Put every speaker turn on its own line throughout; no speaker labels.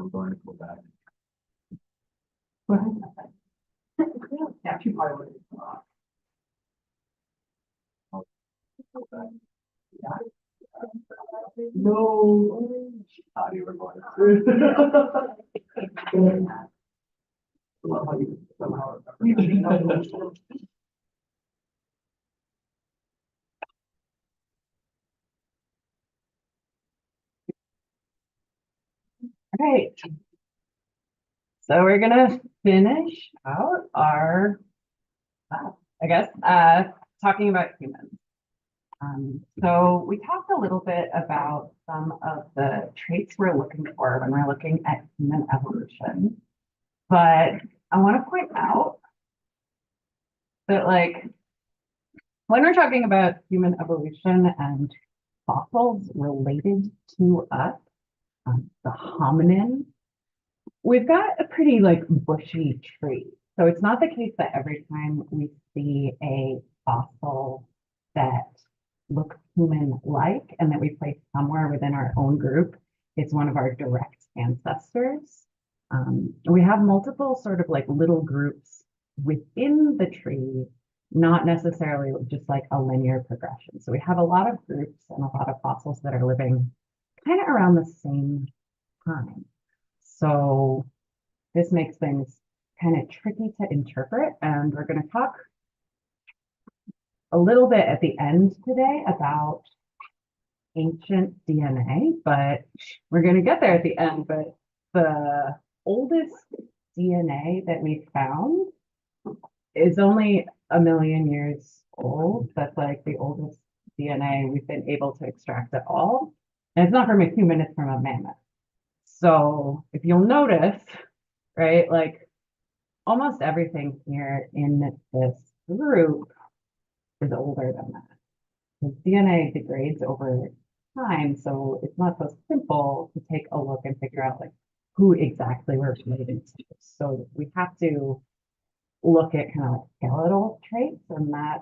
I'm going to go back.
Yeah, she probably would.
Go back.
No.
Thought you were going
Love how you somehow remember.
Right. So we're gonna finish out our, I guess, talking about humans. So we talked a little bit about some of the traits we're looking for when we're looking at human evolution. But I want to point out that, like, when we're talking about human evolution and fossils related to us, the hominin, we've got a pretty like bushy tree. So it's not the case that every time we see a fossil that looks human-like and that we place somewhere within our own group, it's one of our direct ancestors. We have multiple sort of like little groups within the tree, not necessarily just like a linear progression. So we have a lot of groups and a lot of fossils that are living kind of around the same time. So this makes things kind of tricky to interpret, and we're going to talk a little bit at the end today about ancient DNA, but we're going to get there at the end. But the oldest DNA that we found is only 1 million years old. That's like the oldest DNA we've been able to extract at all. And it's not from a human, it's from a mammoth. So if you'll notice, right, like almost everything here in this group is older than that. The DNA degrades over time, so it's not so simple to take a look and figure out like who exactly we're related to. So we have to look at kind of like skeletal traits, and that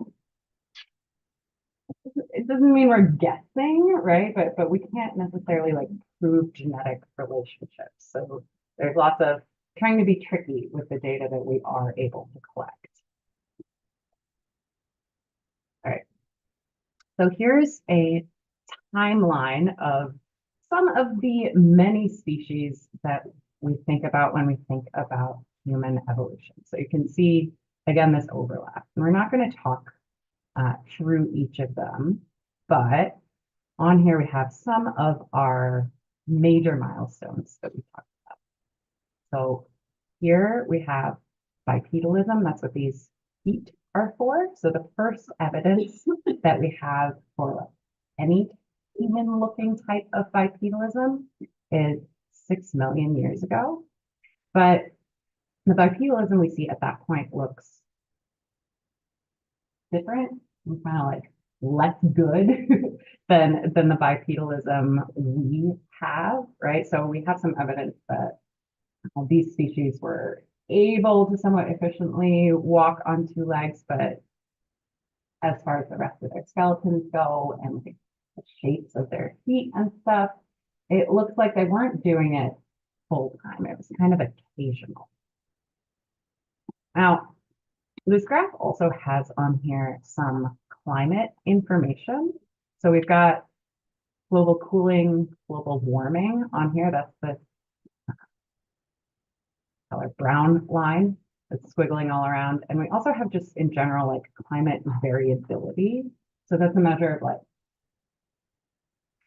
it doesn't mean we're guessing, right? But we can't necessarily like prove genetic relationships. So there's lots of trying to be tricky with the data that we are able to collect. All right. So here's a timeline of some of the many species that we think about when we think about human evolution. So you can see, again, this overlap. And we're not going to talk through each of them, but on here we have some of our major milestones that we talked about. So here we have bipedalism. That's what these feet are for. So the first evidence that we have for any human-looking type of bipedalism is 6 million years ago. But the bipedalism we see at that point looks different and kind of like less good than the bipedalism we have, right? So we have some evidence that these species were able to somewhat efficiently walk on 2 legs, but as far as the rest of their skeletons go and the shapes of their feet and stuff, it looks like they weren't doing it full time. It was kind of occasional. Now, this graph also has on here some climate information. So we've got global cooling, global warming on here. That's the color brown line that's squiggling all around. And we also have just in general, like climate variability. So that's a measure of like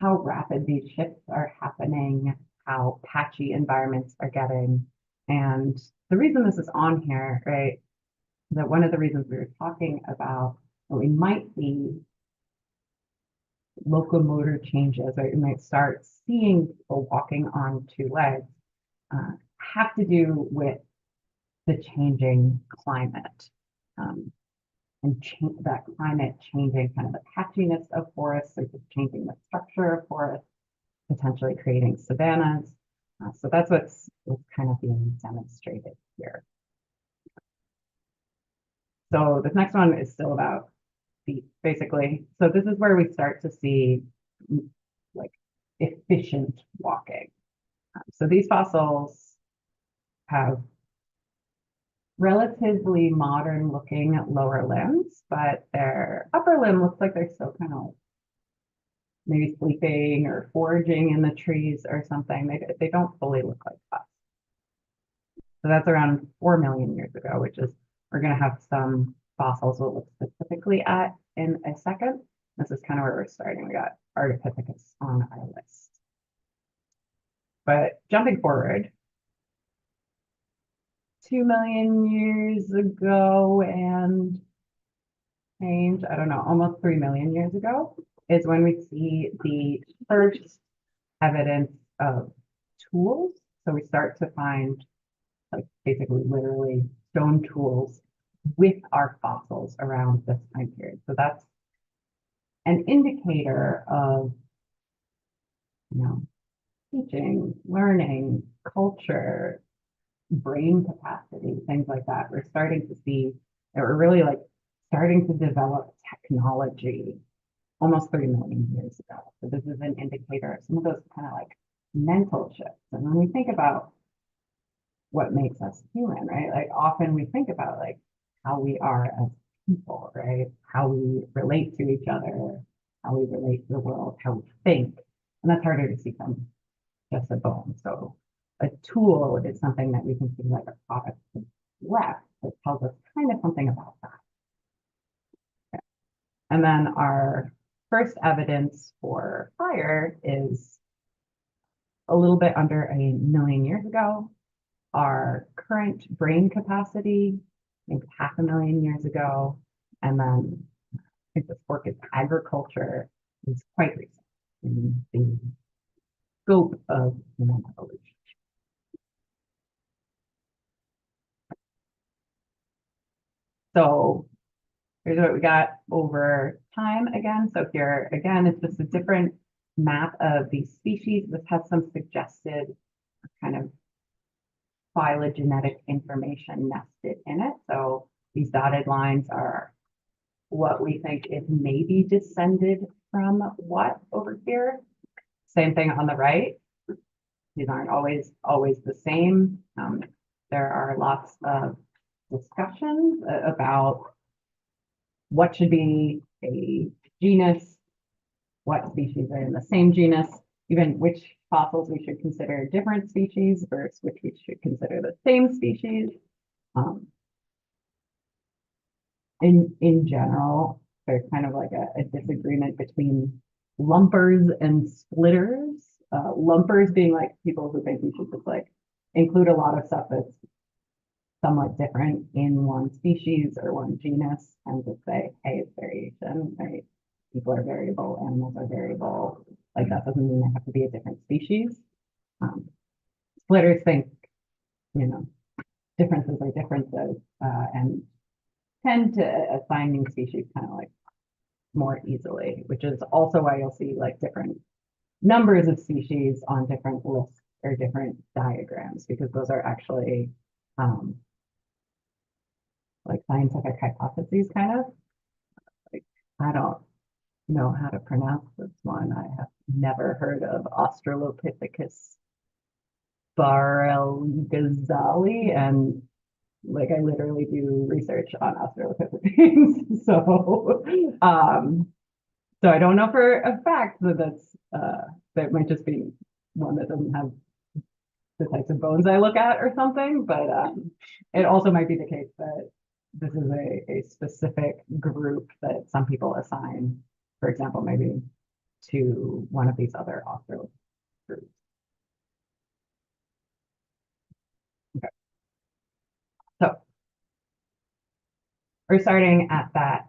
how rapid these shifts are happening, how patchy environments are getting. And the reason this is on here, right, that one of the reasons we were talking about that we might see locomotor changes, or you might start seeing people walking on 2 legs, have to do with the changing climate and that climate changing kind of the patchiness of forests, or just changing the structure of forests, potentially creating savannas. So that's what's kind of being demonstrated here. So this next one is still about feet, basically. So this is where we start to see like efficient walking. So these fossils have relatively modern looking lower limbs, but their upper limb looks like they're still kind of maybe sleeping or foraging in the trees or something. They don't fully look like us. So that's around 4 million years ago, which is, we're going to have some fossils we'll look specifically at in a second. This is kind of where we're starting. We got Ardipithecus on our list. But jumping forward, 2 million years ago and change, I don't know, almost 3 million years ago is when we see the first evidence of tools. So we start to find like basically literally stone tools with our fossils around this time period. So that's an indicator of, teaching, learning, culture, brain capacity, things like that. We're starting to see that we're really like starting to develop technology almost 3 million years ago. So this is an indicator of some of those kind of like mental shifts. And when we think about what makes us human, right? Like often we think about like how we are as people, right? How we relate to each other, how we relate to the world, how we think. And that's harder to see from just a bone. So a tool is something that we can see like a product left that tells us kind of something about that. Okay. And then our first evidence for fire is a little bit under 1 million years ago. Our current brain capacity, I think 500,000 years ago. And then I think the fork is agriculture is quite recent in the scope of human evolution. So here's what we got over time again. So here again, it's just a different map of these species. This has some suggested kind of phylogenetic information nested in it. So these dotted lines are what we think is maybe descended from what over here. Same thing on the right. These aren't always the same. There are lots of discussions about what should be a genus, what species are in the same genus, even which fossils we should consider different species versus which we should consider the same species. In general, there's kind of like a disagreement between lumpers and splitters. Lumpers being like people who think we should just like include a lot of stuff that's somewhat different in one species or one genus and just say, hey, it's variation, right? People are variable, animals are variable. Like that doesn't mean they have to be a different species. Splitters think, differences are differences and tend to assign new species kind of like more easily, which is also why you'll see like different numbers of species on different lists or different diagrams, because those are actually like scientific hypotheses kind of. Like, I don't know how to pronounce this one. I have never heard of Australopithecus barrelgazali, and like I literally do research on Australopithecines. So so I don't know for a fact that that might just be one that doesn't have the types of bones I look at or something, but it also might be the case that this is a specific group that some people assign, for example, maybe to one of these other Australopithecus groups. Okay. So we're starting at that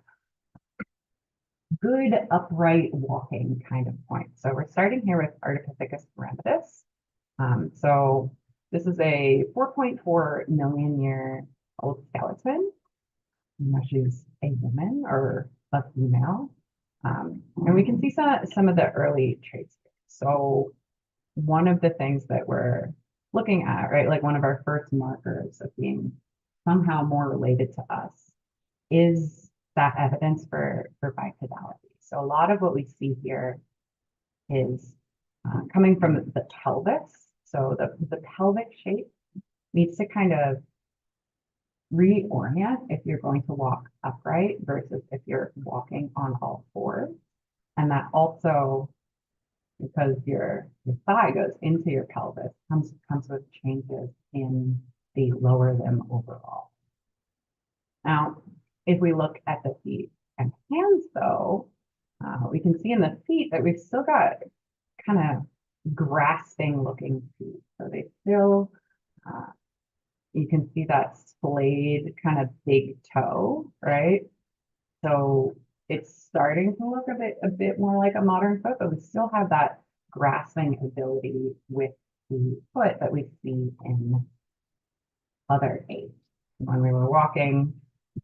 good upright walking kind of point. So we're starting here with Ardipithecus ramidus. So this is a 4.4 million year old skeleton. She's a woman or a female. And we can see some of the early traits. So one of the things that we're looking at, right, like one of our first markers of being somehow more related to us is that evidence for bipedality. So a lot of what we see here is coming from the pelvis. So the pelvic shape needs to kind of reorient if you're going to walk upright versus if you're walking on all fours. And that also, because your thigh goes into your pelvis, comes with changes in the lower limb overall. Now, if we look at the feet and hands, though, we can see in the feet that we've still got kind of grasping looking feet. So they still, you can see that splayed kind of big toe, right? So it's starting to look a bit more like a modern foot, but we still have that grasping ability with the foot that we see in other apes. When we were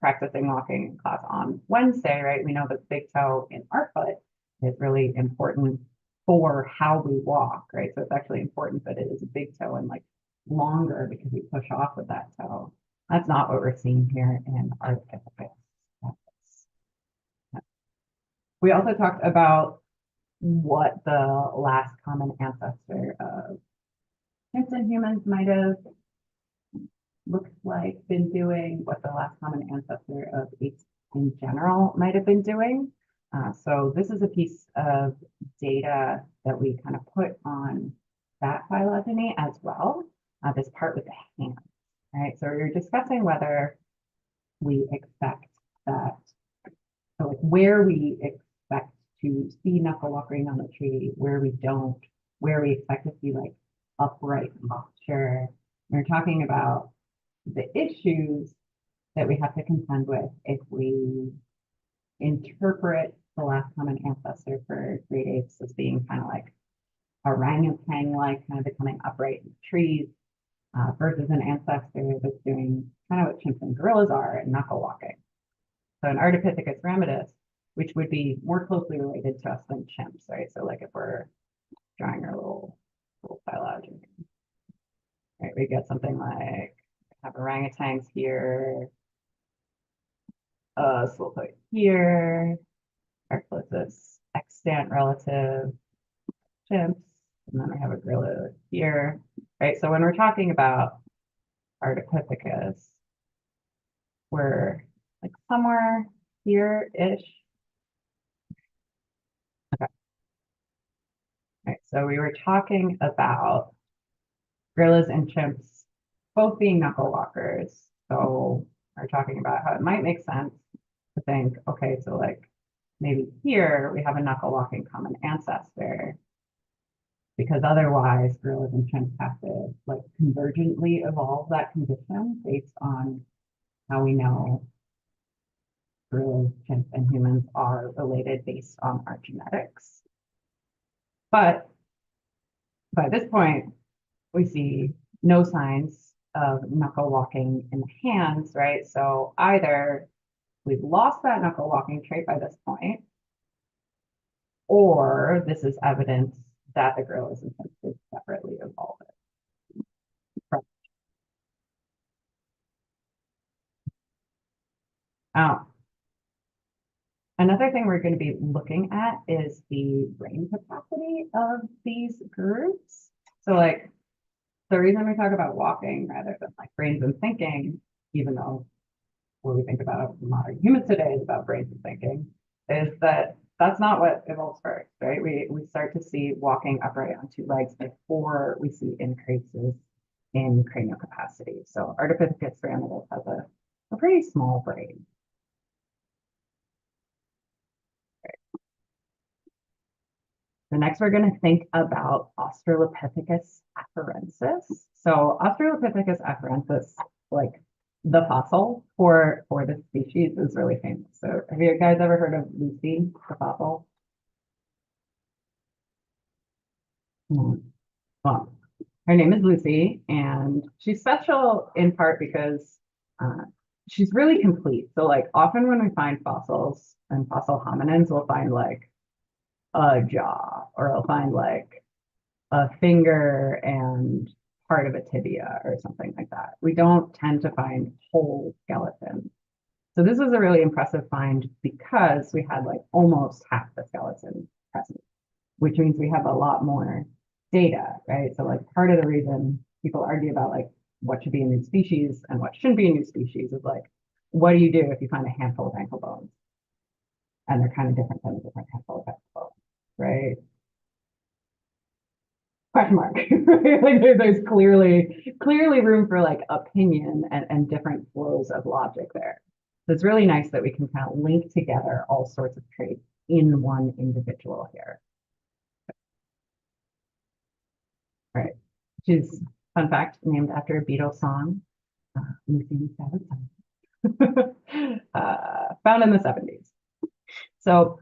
practicing walking in class on Wednesday, right? We know that big toe in our foot is really important for how we walk, right? So it's actually important that it is a big toe and like longer because we push off with that toe. That's not what we're seeing here in Ardipithecus. We also talked about what the last common ancestor of chimps and humans might have looked like, been doing, what the last common ancestor of apes in general might have been doing. So this is a piece of data that we kind of put on that phylogeny as well, this part with the hands, right? So we're discussing whether we expect that, so like where we expect to see knuckle walking on the tree, where we don't, where we expect to see like upright posture. We're talking about the issues that we have to contend with if we interpret the last common ancestor for great apes as being kind of like orangutan-like, kind of becoming upright in trees, versus an ancestor that's doing kind of what chimps and gorillas are and knuckle walking. So an Ardipithecus ramidus, which would be more closely related to us than chimps, right? So like if we're drawing our little phylogeny, right? We get something like, have orangutans here, Slothfoot here, our closest extant relative, chimps, and then we have a gorilla here, right? So when we're talking about Ardipithecus, we're like somewhere here-ish. Okay. Right, so we were talking about gorillas and chimps both being knuckle walkers. So we're talking about how it might make sense to think, okay, so like maybe here we have a knuckle walking common ancestor, because otherwise gorillas and chimps have to like convergently evolve that condition based on how we know gorillas, chimps, and humans are related based on our genetics. But by this point, we see no signs of knuckle walking in the hands, right? So either we've lost that knuckle walking trait by this point, or this is evidence that the gorillas and chimps did separately evolve it. Now, another thing we're going to be looking at is the brain capacity of these groups. So like the reason we talk about walking rather than like brains and thinking, even though what we think about modern humans today is about brains and thinking, is that that's not what evolves first, right? We start to see walking upright on two legs before we see increases in cranial capacity. So Ardipithecus ramidus has a pretty small brain. So next we're going to think about Australopithecus afarensis. So Australopithecus afarensis, like the fossil for this species, is really famous. So have you guys ever heard of Lucy, the fossil? Well, her name is Lucy, and she's special in part because she's really complete. So like often when we find fossils and fossil hominins, we'll find like a jaw, or I'll find like a finger and part of a tibia or something like that. We don't tend to find whole skeletons. So this was a really impressive find because we had like almost half the skeleton present, which means we have a lot more data, right? So like part of the reason people argue about like what should be a new species and what shouldn't be a new species is like, what do you do if you find a handful of ankle bones? And they're kind of different than a different handful of ankle bones, right? Question mark. Right? Like there's clearly room for like opinion and different flows of logic there. So it's really nice that we can kind of link together all sorts of traits in one individual here. All right, which is, fun fact, named after a Beatles song, Lucy and the Seven Sons, found in the 70s. So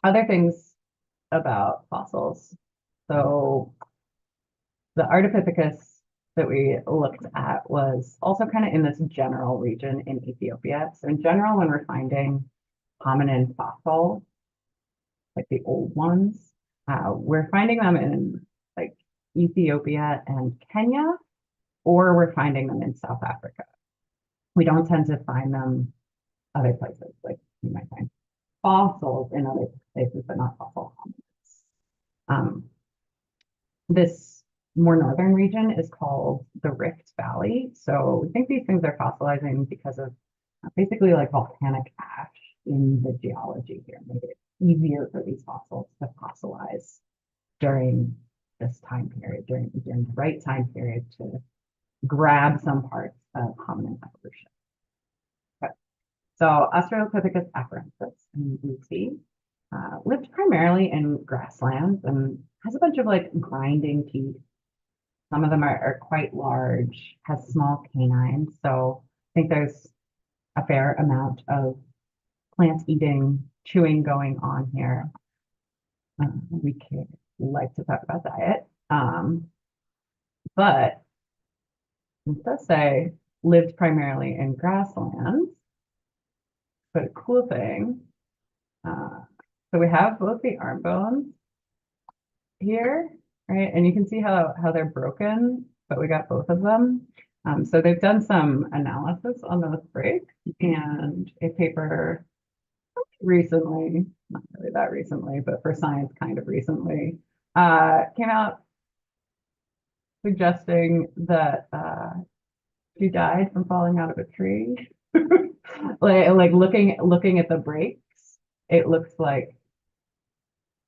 other things about fossils. So the Ardipithecus that we looked at was also kind of in this general region in Ethiopia. So in general, when we're finding hominin fossils, like the old ones, we're finding them in like Ethiopia and Kenya, or we're finding them in South Africa. We don't tend to find them other places. Like you might find fossils in other places, but not fossil hominids. This more northern region is called the Rift Valley. So we think these things are fossilizing because of basically like volcanic ash in the geology here, made it easier for these fossils to fossilize during this time period, during the right time period to grab some parts of hominin evolution. Okay. So Australopithecus afarensis in Lucy lived primarily in grasslands and has a bunch of like grinding teeth. Some of them are quite large, has small canines. So I think there's a fair amount of plant eating, chewing going on here. We could like to talk about diet. But it does say lived primarily in grasslands. But a cool thing, so we have both the arm bones here, right? And you can see how they're broken, but we got both of them. So they've done some analysis on those breaks, and a paper recently, not really that recently, but for Science kind of recently, came out suggesting that she died from falling out of a tree. like looking at the breaks, it looks like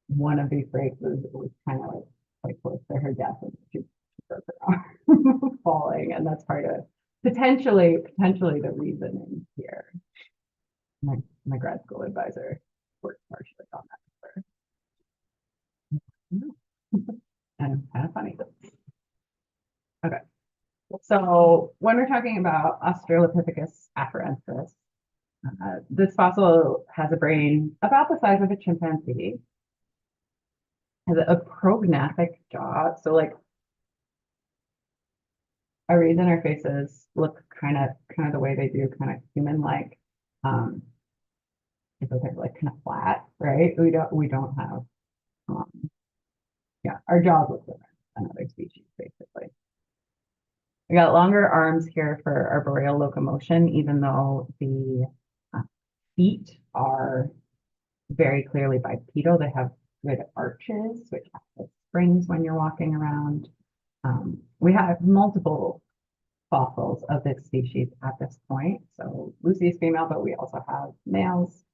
one of these breaks was kind of like quite close to her death, and she broke her arm falling, and that's part of potentially the reasoning here. My grad school advisor worked partially on that paper. And kind of funny. Okay. So when we're talking about Australopithecus afarensis, this fossil has a brain about the size of a chimpanzee, has a prognathic jaw. So like our reason our faces look kind of the way they do, kind of human-like. Because they're like kind of flat, right? We don't have, yeah, our jaws look different than other species, basically. We got longer arms here for arboreal locomotion, even though the feet are very clearly bipedal. They have good arches, which have springs when you're walking around. We have multiple fossils of this species at this point. So Lucy is female, but we also have males.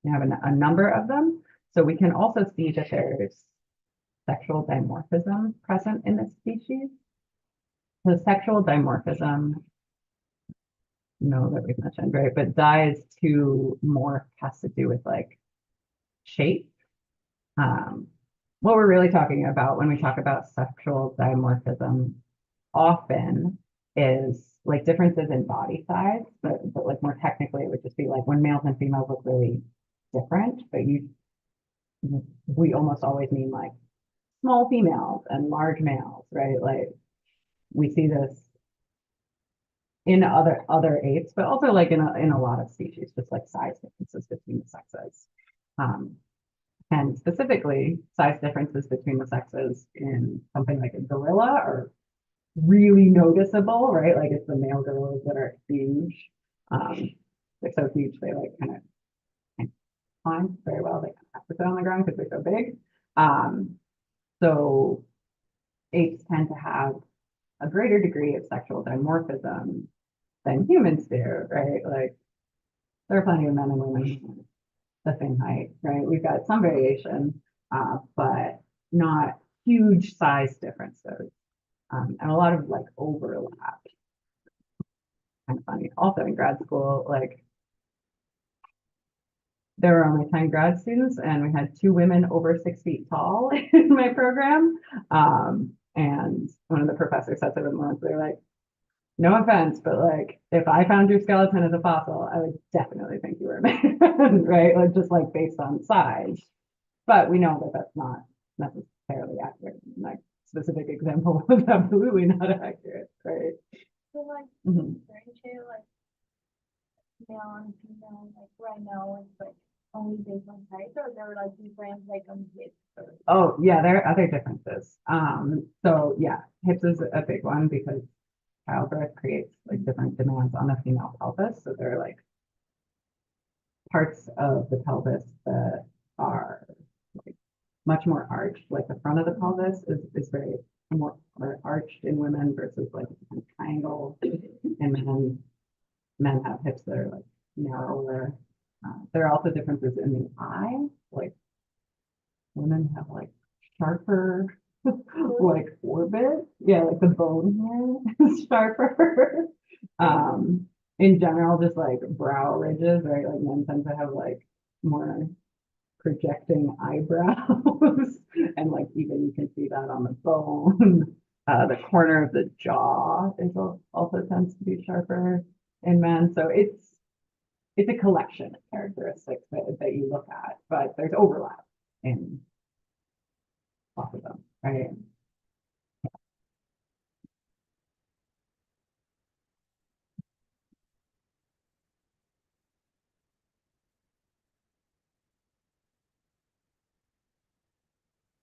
We have a number of them. So we can also see that there's sexual dimorphism present in this species. The sexual dimorphism, that we've mentioned, right? But dyes to morph has to do with like shape. What we're really talking about when we talk about sexual dimorphism often is like differences in body size, but like more technically, it would just be like when males and females look really different, but we almost always mean like small females and large males, right? Like we see this in other apes, but also like in a lot of species, just like size differences between the sexes. And specifically, size differences between the sexes in something like a gorilla are really noticeable, right? Like it's the male gorillas that are huge. They're so huge, they like kind of climb very well. They have to sit on the ground because they're so big. So apes tend to have a greater degree of sexual dimorphism than humans do, right? Like there are plenty of men and women the same height, right? We've got some variation, but not huge size differences, and a lot of like overlap. Kind of funny. Also in grad school, like there were only 10 grad students, and we had 2 women over 6 feet tall in my program. And one of the professors said to them once, they're like, no offense, but like if I found your skeleton as a fossil, I would definitely think you were a man, right? Like just like based on size. But we know that that's not necessarily accurate. Like specific example was absolutely not accurate, right?
So like
Mhm.
differentiate like male and female, like right now it's like only based on height, or there are like different like on hips or
Oh, yeah, there are other differences. So yeah, hips is a big one because childbirth creates like different demands on the female pelvis. So there are like parts of the pelvis that are like much more arched, like the front of the pelvis is very more arched in women versus like kind of triangle in men. Men have hips that are like narrower. There are also differences in the eye, like women have like sharper like orbit. Yeah, like the bone here is sharper. In general, just like brow ridges, right? Like men tend to have like more projecting eyebrows, and like even you can see that on the bone. The corner of the jaw is also tends to be sharper in men. So it's a collection of characteristics that you look at, but there's overlap in lots of them, right?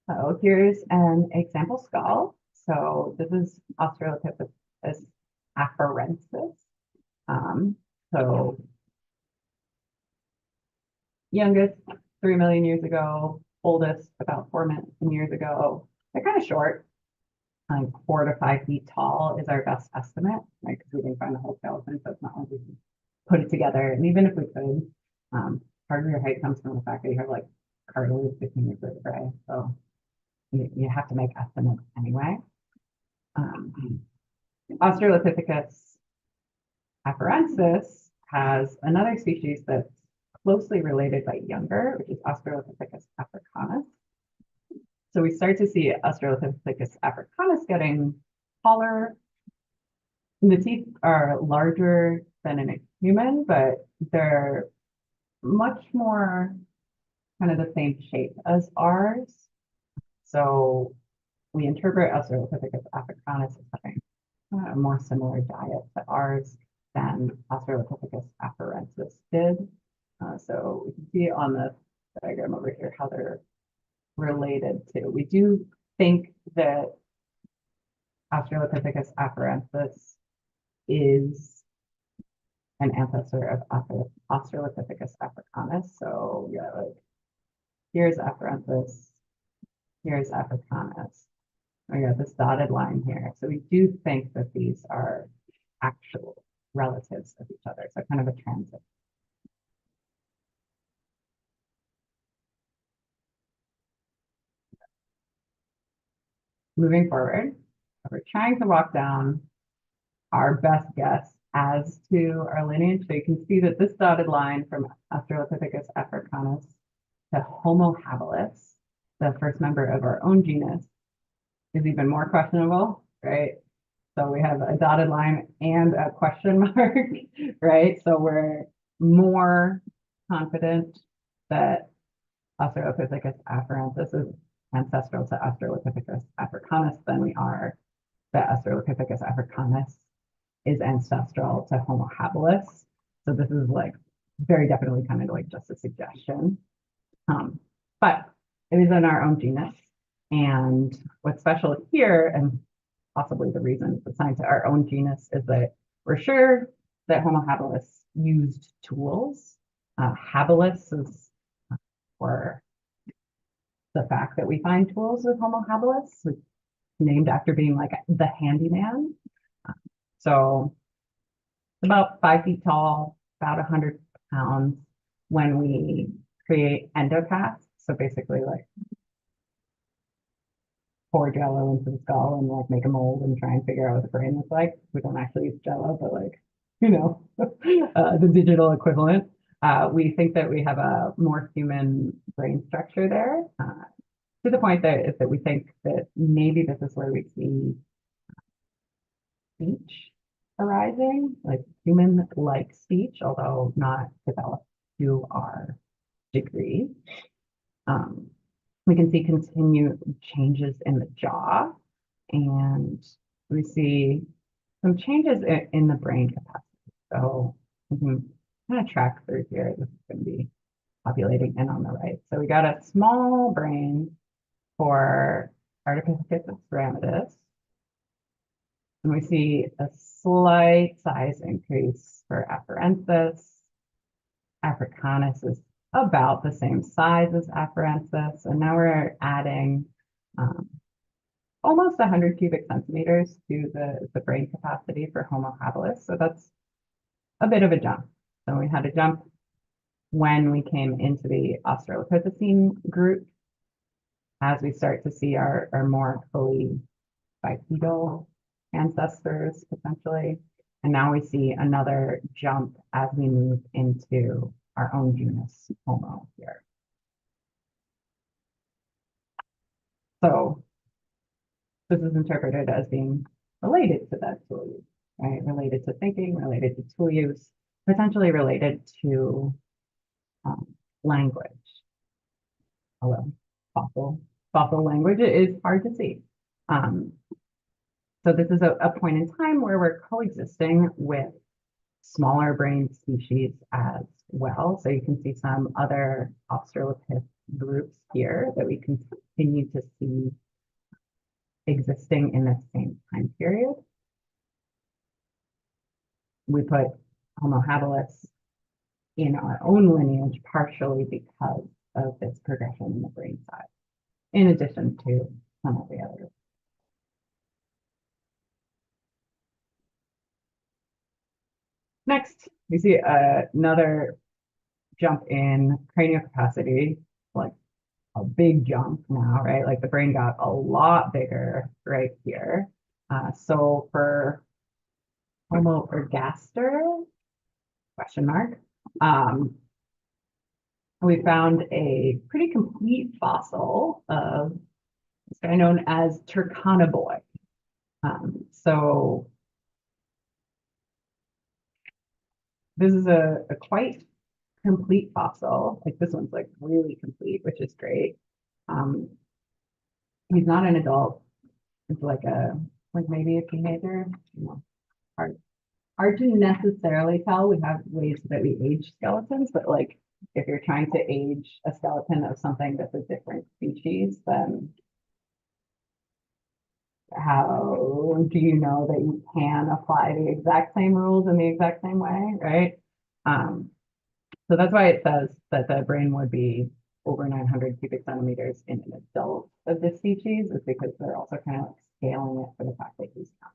So here's an example skull. So this is Australopithecus afarensis. So youngest 3 million years ago, oldest about 4 million years ago. They're kind of short, like 4 to 5 feet tall is our best estimate, right? Because we didn't find the whole skeleton, so it's not like we can put it together. And even if we could, part of your height comes from the fact that you have like cartilage between your vertebrae. So you have to make estimates anyway. Australopithecus afarensis has another species that's closely related but younger, which is Australopithecus africanus. So we start to see Australopithecus africanus getting taller. The teeth are larger than in a human, but they're much more kind of the same shape as ours. So we interpret Australopithecus africanus as having a more similar diet to ours than Australopithecus afarensis did. So we can see on the diagram over here how they're related to. We do think that Australopithecus afarensis is an ancestor of Australopithecus africanus. So yeah, like here's afarensis, here's africanus. I got this dotted line here. So we do think that these are actual relatives of each other. So kind of a transit. Moving forward, we're trying to walk down our best guess as to our lineage. So you can see that this dotted line from Australopithecus africanus to Homo habilis, the first member of our own genus, is even more questionable, right? So we have a dotted line and a question mark, right? So we're more confident that Australopithecus afarensis is ancestral to Australopithecus africanus than we are that Australopithecus africanus is ancestral to Homo habilis. So this is like very definitely kind of like just a suggestion. But it is in our own genus. And what's special here, and possibly the reason it's assigned to our own genus, is that we're sure that Homo habilis used tools. Habilis is for the fact that we find tools with Homo habilis, named after being like the handyman. So about 5 feet tall, about 100 pounds when we create endocasts. So basically like pour Jello into the skull and like make a mold and try and figure out what the brain looks like. We don't actually use Jello, but like, the digital equivalent. We think that we have a more human brain structure there, to the point that we think that maybe this is where we see speech arising, like human-like speech, although not developed to our degree. We can see continued changes in the jaw, and we see some changes in the brain capacity. So we can kind of track through here. This is going to be populating in on the right. So we got a small brain for Ardipithecus ramidus. And we see a slight size increase for Afarensis. Africanus is about the same size as Afarensis. And now we're adding almost 100 cubic centimeters to the brain capacity for Homo habilis. So that's a bit of a jump. So we had a jump when we came into the Australopithecine group, as we start to see our more fully bipedal ancestors potentially. And now we see another jump as we move into our own genus Homo here. So this is interpreted as being related to that tool use, right? Related to thinking, related to tool use, potentially related to language. Although fossil language is hard to see. So this is a point in time where we're coexisting with smaller brain species as well. So you can see some other Australopith groups here that we continue to see existing in the same time period. We put Homo habilis in our own lineage partially because of this progression in the brain size, in addition to some of the others. Next, we see another jump in cranial capacity, like a big jump now, right? Like the brain got a lot bigger right here. So for Homo ergaster, question mark, we found a pretty complete fossil of this guy known as Turkana. So this is a quite complete fossil. Like this one's like really complete, which is great. He's not an adult. It's like maybe a teenager. Hard to necessarily tell. We have ways that we age skeletons, but like if you're trying to age a skeleton of something that's a different species, then how do you know that you can apply the exact same rules in the exact same way, right? So that's why it says that the brain would be over 900 cubic centimeters in an adult of this species, is because they're also kind of like scaling it for the fact that he's young.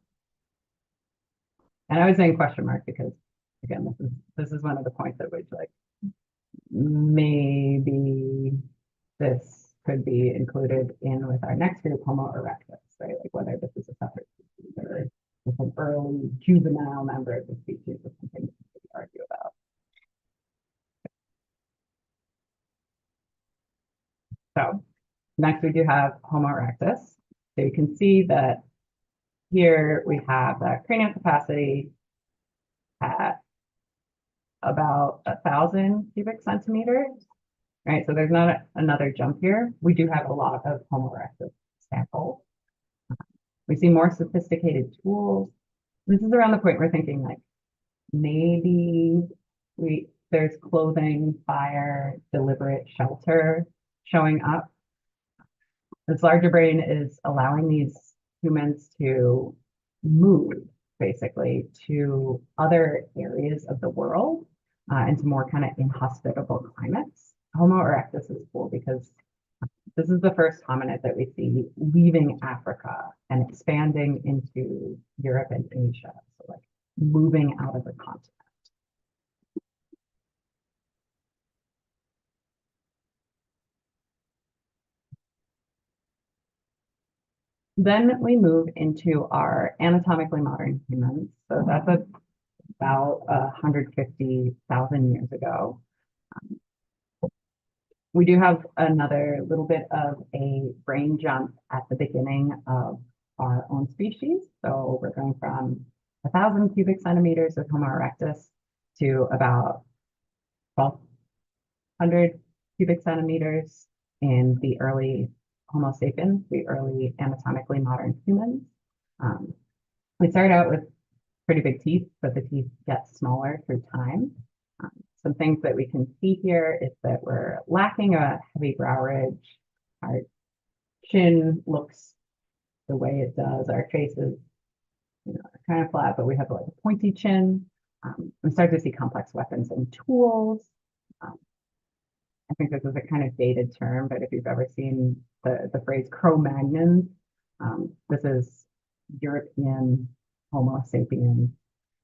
And I was saying question mark because, again, this is one of the points at which like maybe this could be included in with our next group, Homo erectus, right? Like whether this is a separate species or it's an early juvenile member of the species is something that we argue about. So next we do have Homo erectus. So you can see that here we have that cranial capacity at about 1,000 cubic centimeters, right? So there's not another jump here. We do have a lot of Homo erectus samples. We see more sophisticated tools. This is around the point we're thinking like maybe there's clothing, fire, deliberate shelter showing up. This larger brain is allowing these humans to move basically to other areas of the world and to more kind of inhospitable climates. Homo erectus is cool because This is the first hominid that we see leaving Africa and expanding into Europe and Asia. So like moving out of the continent. Then we move into our anatomically modern humans. So that's about 150,000 years ago. We do have another little bit of a brain jump at the beginning of our own species. So we're going from 1,000 cubic centimeters of Homo erectus to about 1,200 cubic centimeters in the early Homo sapiens, the early anatomically modern humans. We start out with pretty big teeth, but the teeth get smaller through time. Some things that we can see here is that we're lacking a heavy brow ridge. Our chin looks the way it does. Our faces, are kind of flat, but we have like a pointy chin. We start to see complex weapons and tools. I think this is a kind of dated term, but if you've ever seen the phrase Cro-Magnons, this is European Homo sapiens,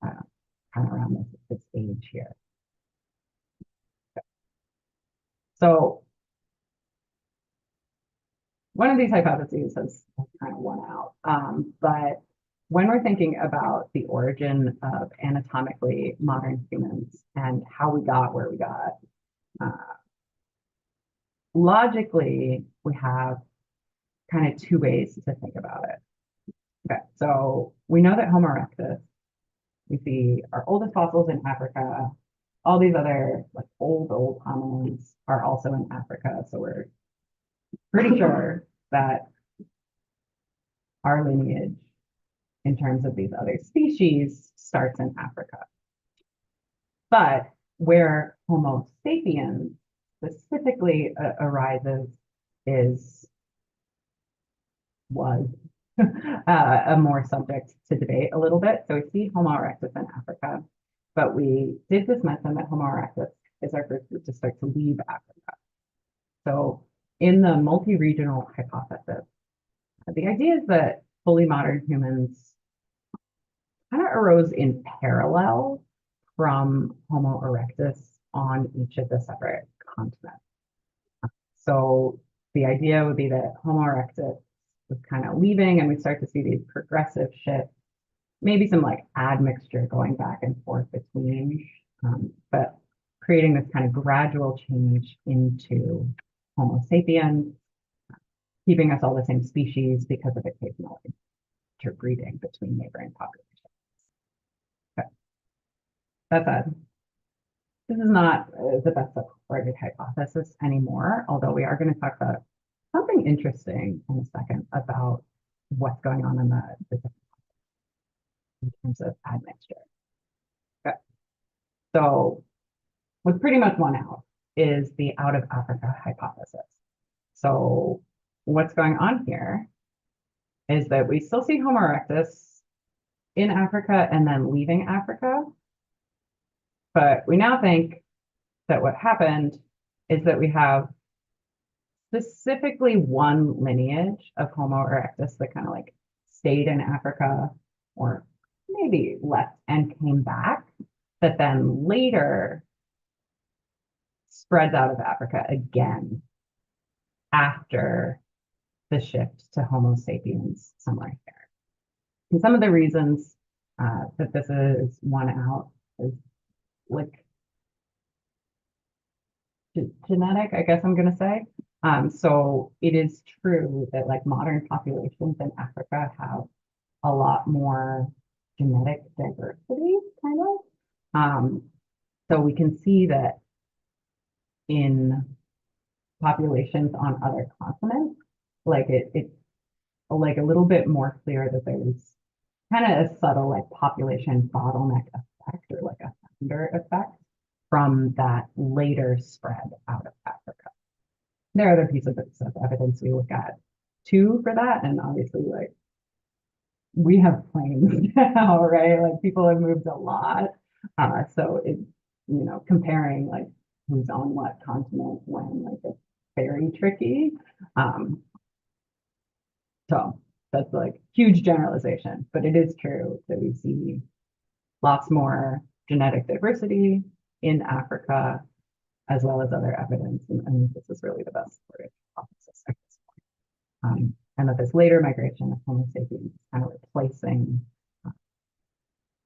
kind of around this age here. So one of these hypotheses has kind of won out, but when we're thinking about the origin of anatomically modern humans and how we got where we got, logically, we have kind of two ways to think about it. Okay, so we know that Homo erectus, we see our oldest fossils in Africa. All these other like old hominids are also in Africa. So we're pretty sure that our lineage in terms of these other species starts in Africa. But where Homo sapiens specifically arises was a more subject to debate a little bit. So we see Homo erectus in Africa, but we did just mention that Homo erectus is our first group to start to leave Africa. So in the multi-regional hypothesis, the idea is that fully modern humans kind of arose in parallel from Homo erectus on each of the separate continents. So the idea would be that Homo erectus was kind of leaving and we start to see these progressive shifts, maybe some like admixture going back and forth between, but creating this kind of gradual change into Homo sapiens, keeping us all the same species because of occasional interbreeding between neighboring populations. Okay. That said, this is not the best supported hypothesis anymore, although we are going to talk about something interesting in a second about what's going on in the in terms of admixture. Okay. So what's pretty much won out is the out of Africa hypothesis. So what's going on here is that we still see Homo erectus in Africa and then leaving Africa. But we now think that what happened is that we have specifically one lineage of Homo erectus that kind of like stayed in Africa or maybe left and came back, that then later spreads out of Africa again after the shift to Homo sapiens somewhere here. And some of the reasons that this is won out is like genetic, I guess I'm going to say. So it is true that like modern populations in Africa have a lot more genetic diversity, kind of. So we can see that in populations on other continents, like it's like a little bit more clear that there's kind of a subtle like population bottleneck effect or like a founder effect from that later spread out of Africa. There are other pieces of evidence we look at too for that, and obviously like we have planes now, right? Like people have moved a lot. So it, comparing like who's on what continent when, like very tricky. So that's like huge generalization, but it is true that we see lots more genetic diversity in Africa, as well as other evidence. And this is really the best supported hypothesis at this point. And that this later migration of Homo sapiens is kind of replacing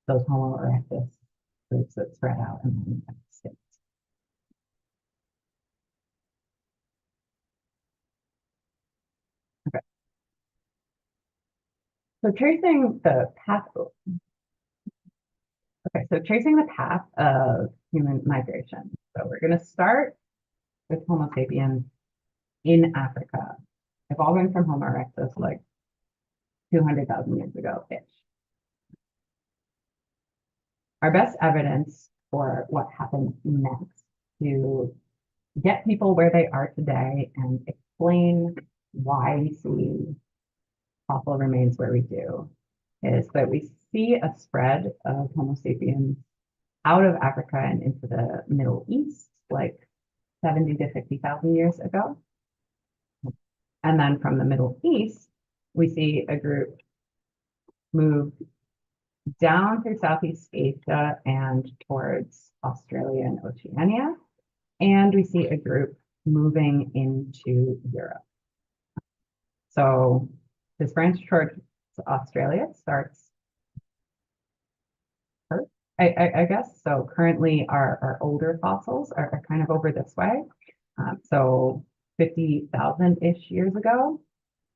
those Homo erectus groups that spread out in the United States. Okay. So tracing the path. Okay, so tracing the path of human migration. So we're going to start with Homo sapiens in Africa, evolving from Homo erectus like 200,000 years ago-ish. Our best evidence for what happened next to get people where they are today and explain why we see fossil remains where we do is that we see a spread of Homo sapiens out of Africa and into the Middle East, like 70 to 50,000 years ago. And then from the Middle East, we see a group move down through Southeast Asia and towards Australia and Oceania. And we see a group moving into Europe. So this branch towards Australia starts first, I guess. So currently our older fossils are kind of over this way. So 50,000-ish years ago,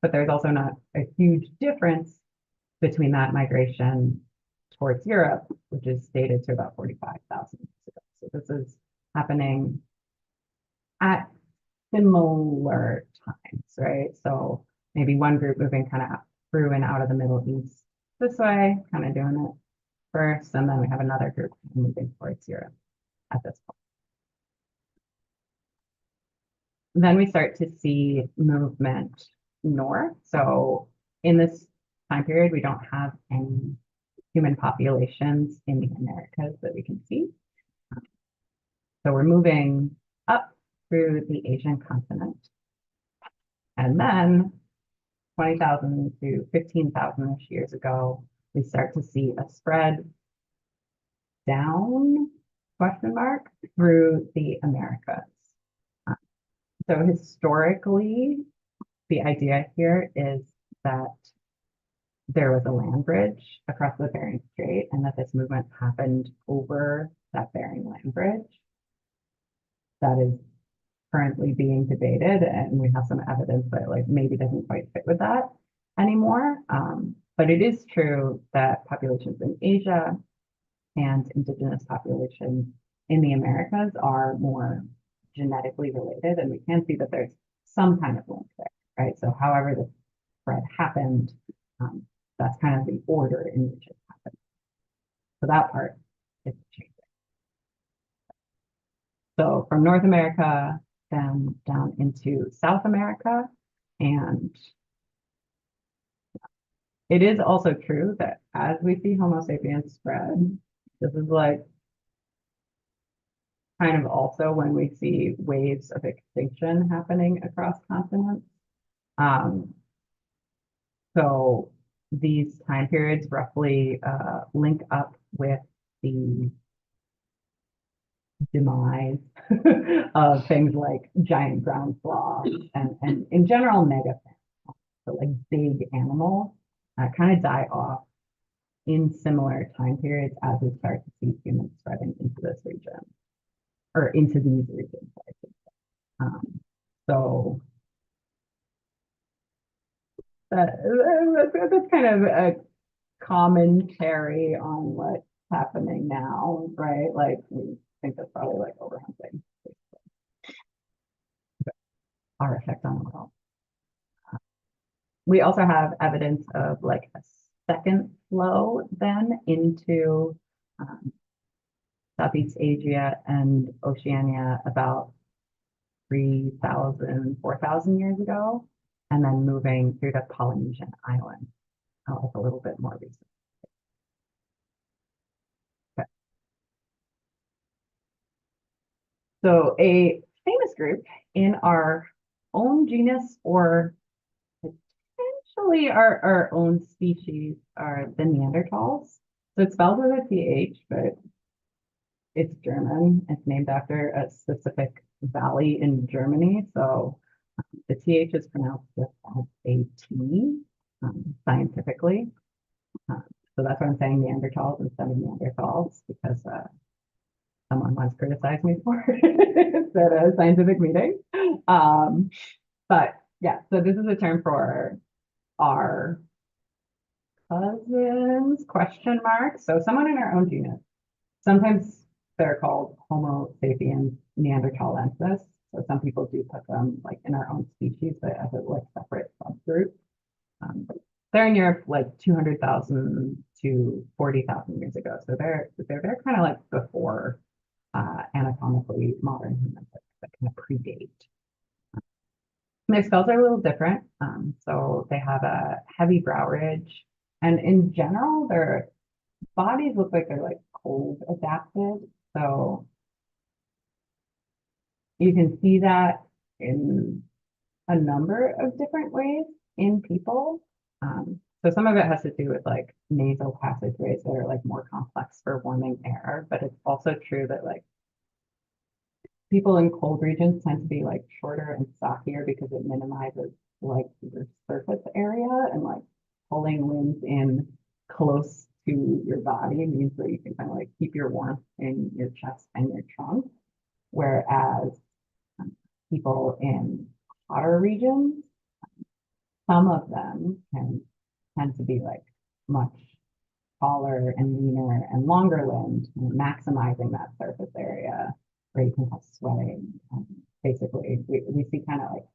but there's also not a huge difference between that migration towards Europe, which is dated to about 45,000 years ago. So this is happening at similar times, right? So maybe one group moving kind of through and out of the Middle East this way, kind of doing it first, and then we have another group moving towards Europe at this point. Then we start to see movement north. So in this time period, we don't have any human populations in the Americas that we can see. So we're moving up through the Asian continent. And then 20,000 to 15,000-ish years ago, we start to see a spread down, question mark, through the Americas. So historically, the idea here is that there was a land bridge across the Bering Strait and that this movement happened over that Bering land bridge. That is currently being debated, and we have some evidence that like maybe doesn't quite fit with that anymore. But it is true that populations in Asia and indigenous populations in the Americas are more genetically related, and we can see that there's some kind of link there, right? So however the spread happened, that's kind of the order in which it happened. So that part is changing. So from North America, then down into South America, and it is also true that as we see Homo sapiens spread, this is like kind of also when we see waves of extinction happening across continents. So these time periods roughly link up with the demise of things like giant ground sloths and in general megafauna. So like big animals kind of die off in similar time periods as we start to see humans spreading into this region or into these regions, I should say. So that's kind of a commentary on what's happening now, right? Like we think that's probably like overhunting. Our effect on the world. We also have evidence of like a second flow then into Southeast Asia and Oceania about 3,000, 4,000 years ago, and then moving through the Polynesian islands. It's a little bit more recent. Okay. So a famous group in our own genus or potentially our own species are the Neanderthals. So it's spelled with a TH, but it's German. It's named after a specific valley in Germany. So the TH is pronounced just as a T scientifically. So that's why I'm saying Neanderthals instead of Neanderthals, because someone once criticized me for it at a scientific meeting. But yeah, so this is a term for our cousins, question mark. So someone in our own genus. Sometimes they're called Homo sapiens neanderthalensis. So some people do put them like in our own species, but as a like separate subgroup. They're in Europe like 200,000 to 40,000 years ago. So they're kind of like before anatomically modern humans that kind of predate. Their skulls are a little different. So they have a heavy brow ridge, and in general, their bodies look like they're like cold adapted. So you can see that in a number of different ways in people. So some of it has to do with like nasal passageways that are like more complex for warming air, but it's also true that like people in cold regions tend to be like shorter and stockier because it minimizes like your surface area, and like pulling limbs in close to your body means that you can kind of like keep your warmth in your chest and your trunk. Whereas people in hotter regions, some of them can tend to be like much taller and leaner and longer limbed, maximizing that surface area where you can have sweating. Basically, we see kind of like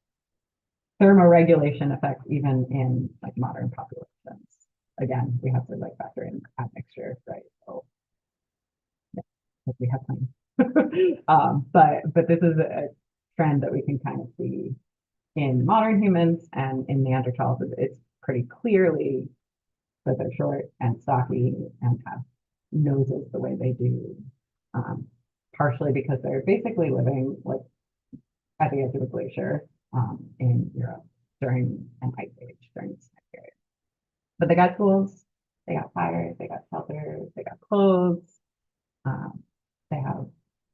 thermoregulation effects even in like modern populations. Again, we have to like factor in admixture, right? So yeah, because we have time. But this is a trend that we can kind of see in modern humans and in Neanderthals. It's pretty clearly that they're short and stocky and have noses the way they do, partially because they're basically living like at the edge of a glacier in Europe during an ice age, during this time period. But they got tools, they got fire, they got shelter, they got clothes, they have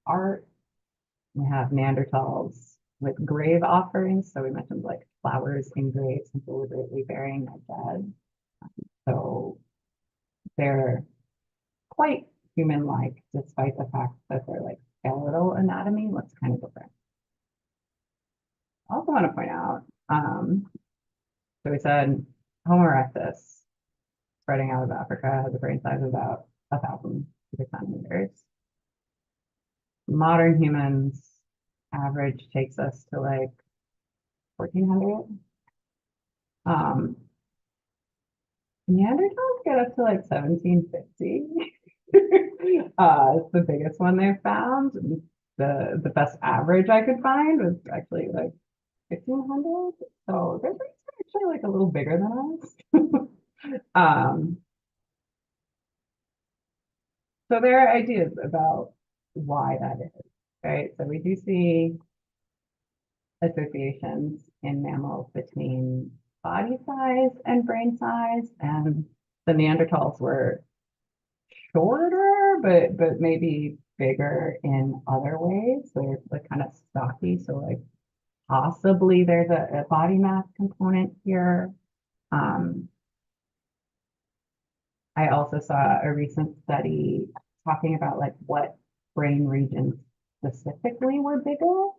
art. We have Neanderthals with grave offerings. So we mentioned like flowers in graves, and deliberately burying their dead. So they're quite human-like, despite the fact that their like skeletal anatomy looks kind of different. I also want to point out, so we said Homo erectus, spreading out of Africa, has a brain size of about 1,000 cubic centimeters. Modern humans average takes us to like 1,400. Neanderthals get up to like 1,750. It's the biggest one they've found. The best average I could find was actually like 1,500. So they're actually like a little bigger than us. So there are ideas about why that is, right? So we do see associations in mammals between body size and brain size, and the Neanderthals were shorter, but maybe bigger in other ways. So they're like kind of stocky. So like possibly there's a body mass component here. I also saw a recent study talking about like what brain regions specifically were bigger.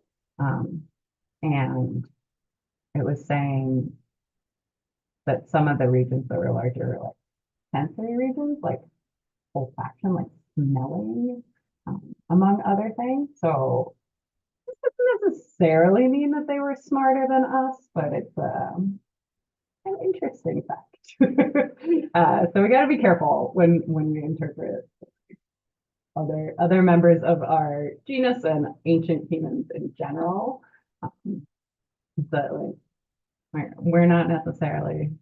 And it was saying that some of the regions that were larger were like sensory regions, like olfaction, like smelling, among other things. So this doesn't necessarily mean that they were smarter than us, but it's an interesting fact. So we got to be careful when we interpret other members of our genus and ancient humans in general. But like we're not necessarily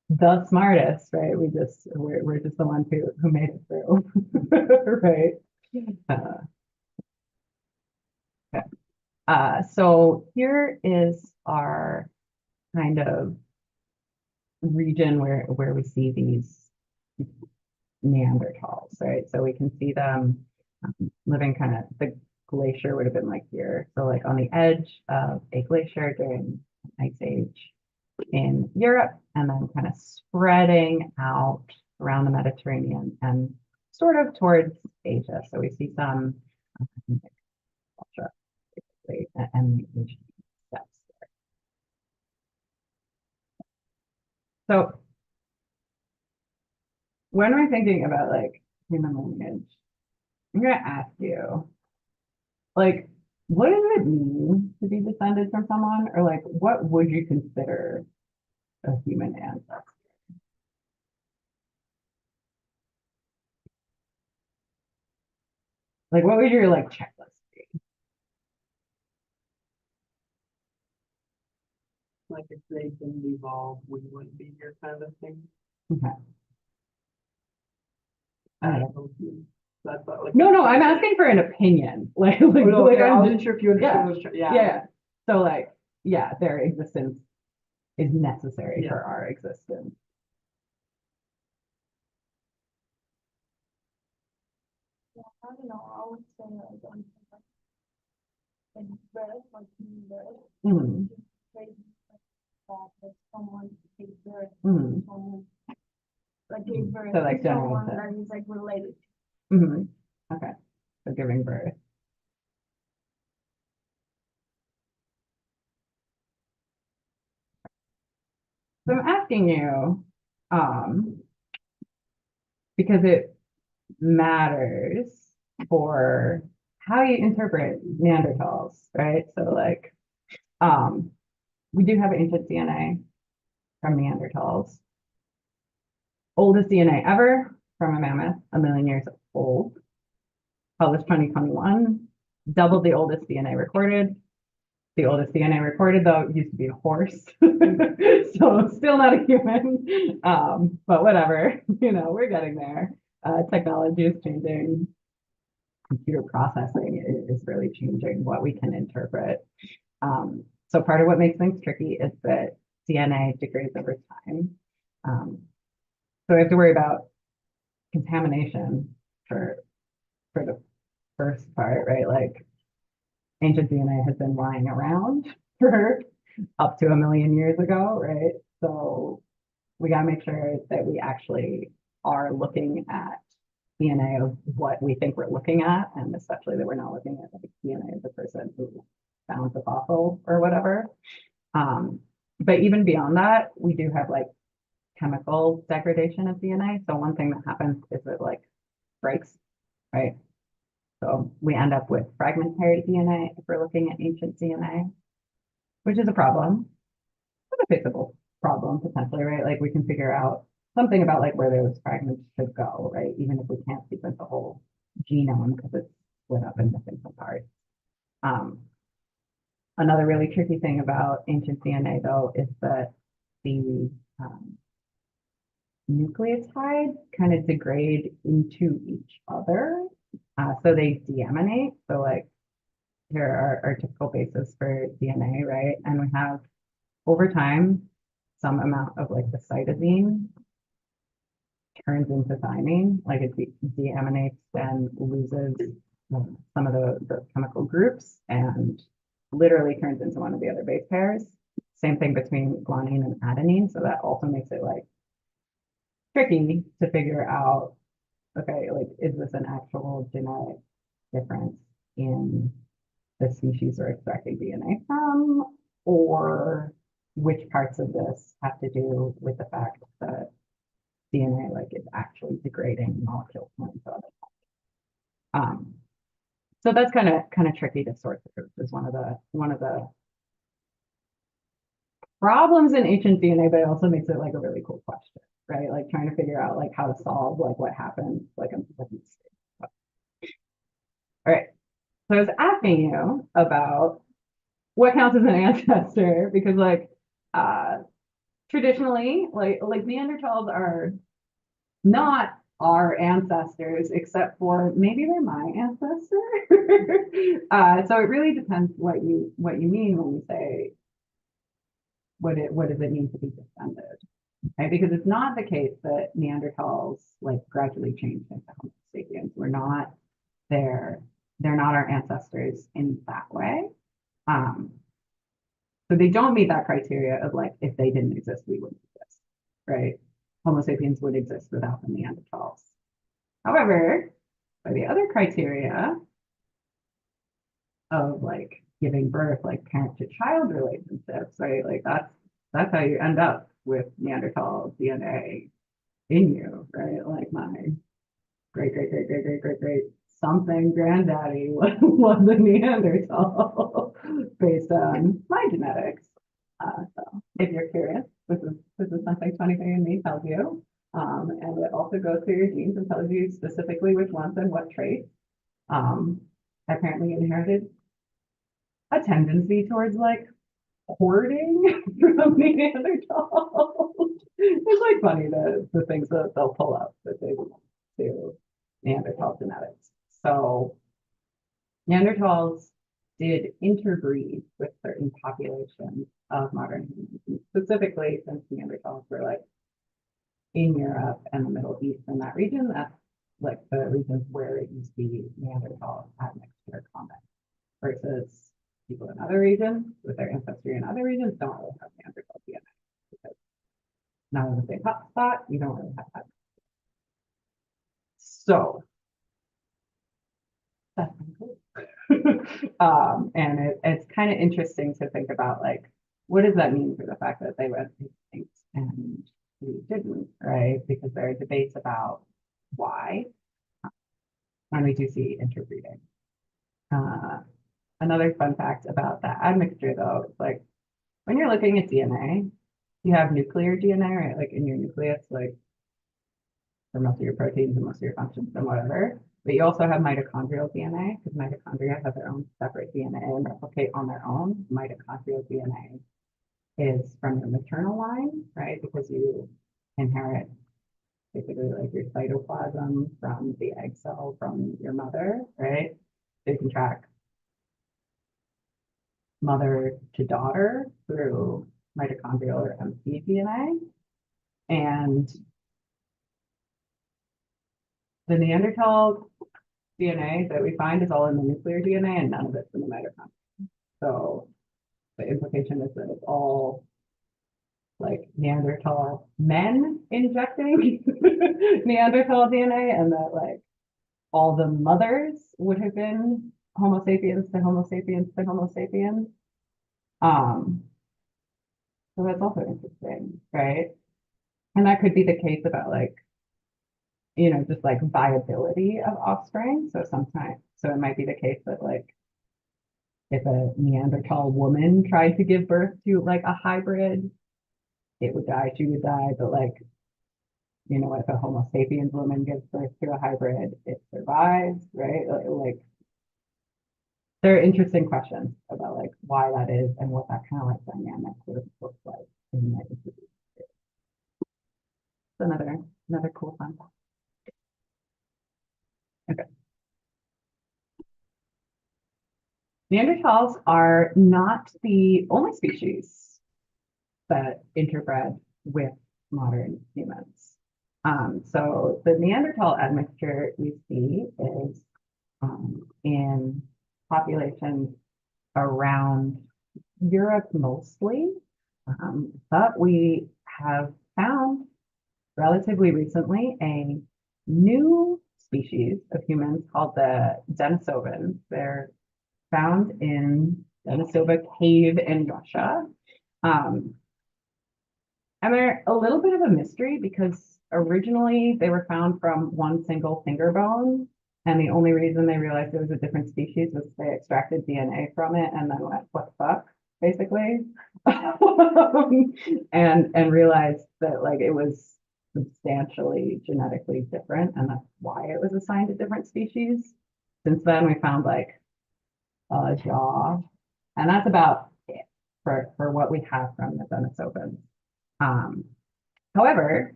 the smartest, right? We're just the ones who made it through, right? Okay. So here is our kind of region where we see these Neanderthals, right? So we can see them living kind of, the glacier would have been like here. So like on the edge of a glacier during Ice Age in Europe, and then kind of spreading out around the Mediterranean and sort of towards Asia. So we see some culture, basically, and the Asian steppes there. So when we're thinking about like human lineage, I'm gonna ask you, like, what does it mean to be descended from someone? Or like, what would you consider a human ancestor? Like, what would your like checklist be?
Like if they didn't evolve, we wouldn't be here kind of thing.
Okay.
I don't know if you, that's not like.
No, I'm asking for an opinion. Like,
Oh, no,
like
okay, I
I'm
wasn't
just,
sure if you
yeah,
understood those, yeah.
yeah. So like, yeah, their existence is necessary
Yeah.
for our existence.
Yeah, I don't know, I would say like, like birth, like human birth,
Mhm,
crazy that someone gave birth
mhm,
someone, like gave birth
So, like,
to someone
generative.
that is like related.
mhm. Okay, so giving birth. So I'm asking you, because it matters for how you interpret Neanderthals, right? So like, um, we do have ancient DNA from Neanderthals. Oldest DNA ever from a mammoth, 1 million years old, published 2021, doubled the oldest DNA recorded. The oldest DNA recorded, though, used to be a horse. So still not a human, but whatever, we're getting there. Technology is changing. Computer processing is really changing what we can interpret. So part of what makes things tricky is that DNA degrades over time. So we have to worry about contamination for the first part, right? Like ancient DNA has been lying around for up to 1 million years ago, right? So we got to make sure that we actually are looking at DNA of what we think we're looking at, and especially that we're not looking at like DNA of the person who found the fossil or whatever. But even beyond that, we do have like chemical degradation of DNA. So one thing that happens is it like breaks, right? So we end up with fragmentary DNA if we're looking at ancient DNA, which is a problem, but a fixable problem potentially, right? Like we can figure out something about like where those fragments should go, right? Even if we can't sequence the whole genome because it's split up and missing some parts. Another really tricky thing about ancient DNA though is that the nucleotides kind of degrade into each other. So they deaminate. So like here are our typical bases for DNA, right? And we have over time some amount of like the cytosine turns into thymine, like it deaminates and loses some of the chemical groups and literally turns into one of the other base pairs. Same thing between guanine and adenine. So that also makes it like tricky to figure out, okay, like, is this an actual genetic difference in the species we're extracting DNA from, or which parts of this have to do with the fact that DNA like is actually degrading molecules into other. So that's kind of tricky to sort through. Is one of the problems in ancient DNA, but it also makes it like a really cool question, right? Like trying to figure out like how to solve like what happens like a mistake. All right. So I was asking you about what counts as an ancestor because like traditionally like Neanderthals are not our ancestors, except for maybe they're my ancestor. So it really depends what you mean when you say what does it mean to be descended, right? Because it's not the case that Neanderthals like gradually changed into Homo sapiens. We're not there. They're not our ancestors in that way. So they don't meet that criteria of like, if they didn't exist, we wouldn't exist, right? Homo sapiens would exist without the Neanderthals. However, by the other criteria of like giving birth, like parent to child relationships, right? Like that's how you end up with Neanderthal DNA in you, right? Like my great something granddaddy was a Neanderthal based on my genetics. So if you're curious, this is something 23andMe tells you. And it also goes through your genes and tells you specifically which ones and what traits. Apparently inherited a tendency towards like hoarding from Neanderthals. It's like funny the things that they'll pull up that they do Neanderthal genetics. So Neanderthals did interbreed with certain populations of modern humans, specifically since Neanderthals were like in Europe and the Middle East and that region. That's like the regions where you see Neanderthal admixture common, versus people in other regions with their ancestry in other regions don't really have Neanderthal DNA because not in the same hotspot, you don't really have that. So that's cool. And it's kind of interesting to think about like, what does that mean for the fact that they went extinct and we didn't, right? Because there are debates about why, and we do see interbreeding. Another fun fact about that admixture though, it's like when you're looking at DNA, you have nuclear DNA, right? Like in your nucleus, like for most of your proteins and most of your functions and whatever. But you also have mitochondrial DNA because mitochondria have their own separate DNA and replicate on their own. Mitochondrial DNA is from your maternal line, right? Because you inherit basically like your cytoplasm from the egg cell from your mother, right? So you can track mother to daughter through mitochondrial or MC DNA. And the Neanderthal DNA that we find is all in the nuclear DNA and none of it's in the mitochondria. So the implication is that it's all like Neanderthal men injecting Neanderthal DNA, and that like all the mothers would have been Homo sapiens to Homo sapiens to Homo sapiens. So that's also interesting, right? And that could be the case about like, just like viability of offspring. So it might be the case that like if a Neanderthal woman tried to give birth to like a hybrid, it would die, she would die. But like, if a Homo sapiens woman gives birth to a hybrid, it survives, right? Like there are interesting questions about like why that is and what that kind of like dynamic sort of looks like in the institute. It's another cool fun fact. Okay. Neanderthals are not the only species that interbred with modern humans. So the Neanderthal admixture we see is in populations around Europe mostly, but we have found relatively recently a new species of humans called the Denisovans. They're found in Denisova Cave in Russia. And they're a little bit of a mystery because originally they were found from one single finger bone. And the only reason they realized it was a different species was they extracted DNA from it and then went, what the fuck, basically. and realized that like it was substantially genetically different, and that's why it was assigned a different species. Since then, we found like a jaw, and that's about it for what we have from the Denisovans. However,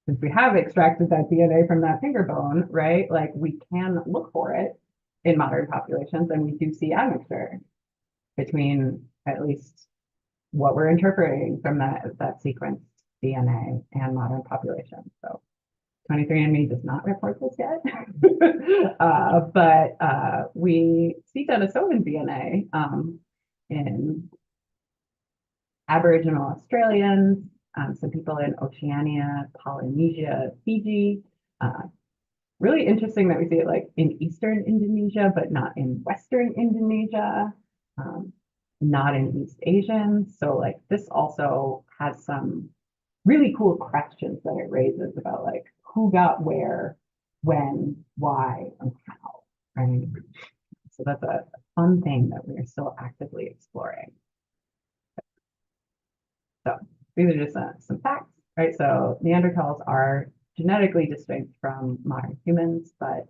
since we have extracted that DNA from that finger bone, right? Like we can look for it in modern populations, and we do see admixture between at least what we're interpreting from that sequenced DNA and modern populations. So 23andMe does not report this yet, but we see Denisovan DNA in Aboriginal Australians, some people in Oceania, Polynesia, Fiji. Really interesting that we see it like in Eastern Indonesia, but not in Western Indonesia, not in East Asian. So like this also has some really cool questions that it raises about like who got where, when, why, and how, right? So that's a fun thing that we are still actively exploring. So these are just some facts, right? So Neanderthals are genetically distinct from modern humans, but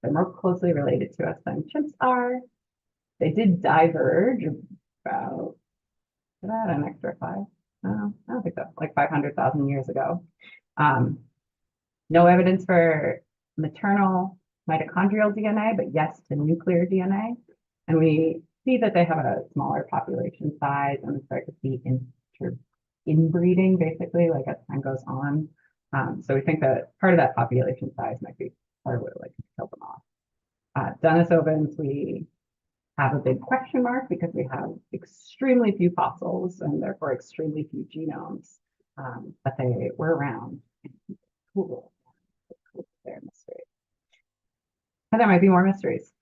they're more closely related to us than chimps are. They did diverge about an extra five. No, I don't think so. Like 500,000 years ago. No evidence for maternal mitochondrial DNA, but yes to nuclear DNA. And we see that they have a smaller population size and we start to see inbreeding basically like as time goes on. So we think that part of that population size might be part of what like killed them off. Denisovans, we have a big question mark because we have extremely few fossils and therefore extremely few genomes, but they were around. Cool. They're a mystery. And there might be more mysteries.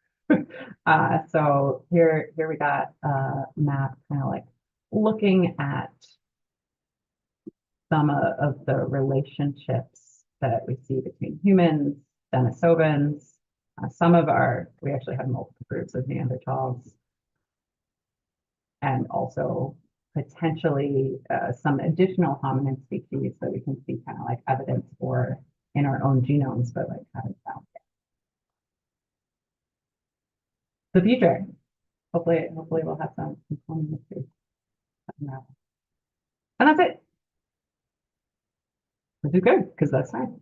So here we got a map kind of like looking at some of the relationships that we see between humans, Denisovans. We actually have multiple groups of Neanderthals, and also potentially some additional hominin species that we can see kind of like evidence for in our own genomes, but like haven't found yet. The future, hopefully we'll have some hominin mysteries. And that's it. Which is good because that's time.